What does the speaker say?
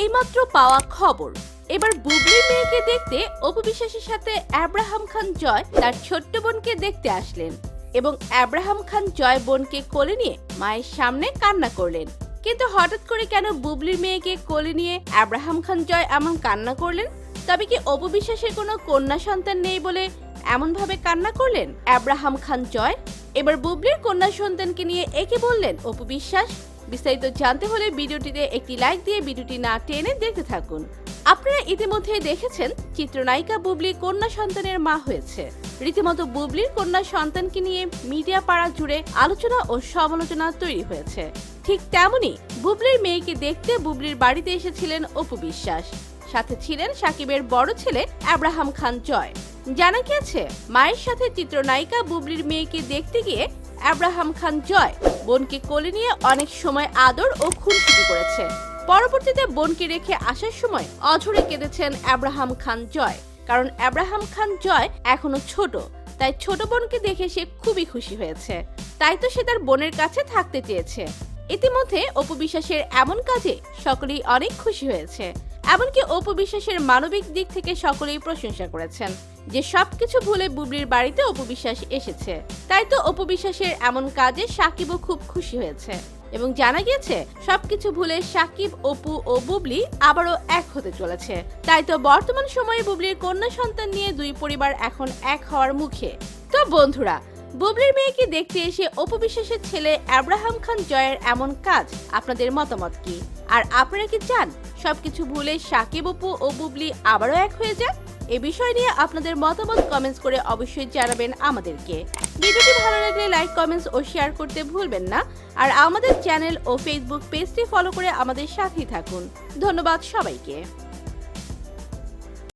এইমাত্র পাওয়া খবর, এবার বুবলির মেয়েকে দেখতে অপু বিশ্বাসের সাথে আব্রাহাম খান জয় তার ছোট্ট বোনকে দেখতে আসলেন এবং আব্রাহাম খান জয় বোনকে কোলে নিয়ে মায়ের সামনে কান্না করলেন। কিন্তু হঠাৎ করে কেন বুবলির মেয়েকে কোলে নিয়ে আব্রাহাম খান জয় এমন কান্না করলেন? তবে কি অপু বিশ্বাসের কোনো কন্যা সন্তান নেই বলে এমন ভাবে কান্না করলেন আব্রাহাম খান জয়? এবার বুবলির কন্যা সন্তানকে নিয়ে একে বললেন অপু বিশ্বাস। বিস্তারিত জানতে হলে ভিডিওটিতে একটি লাইক দিয়ে ভিডিওটি না টেনে দেখতে থাকুন। আপনারা ইতিমধ্যে দেখেছেন চিত্রনায়িকা বুবলি কন্যা সন্তানের মা হয়েছে। রীতিমতো বুবলির কন্যা সন্তানকে নিয়ে মিডিয়া পাড়া জুড়ে আলোচনা ও সমালোচনা তৈরি হয়েছে। ঠিক তেমনি বুবলির মেয়েকে দেখতে বুবলির বাড়িতে এসেছিলেন অপু বিশ্বাস, সাথে ছিলেন সাকিবের বড় ছেলে আব্রাহাম খান জয়। জানা গিয়েছে মায়ের সাথে চিত্রনায়িকা বুবলির মেয়েকে দেখতে গিয়ে আব্রাহাম খান জয় বোনকে কোলে নিয়ে অনেক সময় আদর ও খুনসুটি করেছে। পরবর্তীতে বোনকে রেখে আসার সময় অঝরে কেঁদেছেন আব্রাহাম খান জয়, কারণ আব্রাহাম খান জয় এখনো ছোট, তাই ছোট বোনকে দেখে সে খুবই খুশি হয়েছে। তাই তো সে তার বোনের কাছে থাকতে চেয়েছে। ইতিমধ্যে অপু বিশ্বাসের এমন কাজে সকলেই অনেক খুশি হয়েছে। এমনকি অপু বিশ্বাসের মানবিক দিক থেকে সকলেই প্রশংসা করেছেন যে সবকিছু ভুলে বুবলির বাড়িতে অপু বিশ্বাস এসেছে। তাই তো অপু বিশ্বাসের এমন কাজে সাকিবও খুব খুশি হয়েছে এবং জানা গিয়েছে সবকিছু ভুলে সাকিব, অপু ও বুবলি আবারও এক হতে চলেছে। তাই তো বর্তমান সময়ে বুবলির কন্যা সন্তান নিয়ে দুই পরিবার এখন এক হওয়ার মুখে। তো বন্ধুরা, বুবলির মেয়েকে দেখতে এসে অপু বিশ্বাসের ছেলে আব্রাহাম খান জয়ের এমন কাজ আপনাদের মতামত কি? আর আপনারা কি চান সবকিছু ভুলে সাকিব, অপু ও বুবলি আবারও এক হয়ে যাক? এই বিষয় নিয়ে আপনাদের মতামত কমেন্টস করে অবশ্যই জানাবেন আমাদেরকে। ভিডিওটি ভালো লাগলে লাইক, কমেন্টস ও শেয়ার করতে ভুলবেন না। আর আমাদের চ্যানেল ও ফেসবুক পেজটি ফলো করে আমাদের সাথেই থাকুন। ধন্যবাদ সবাইকে।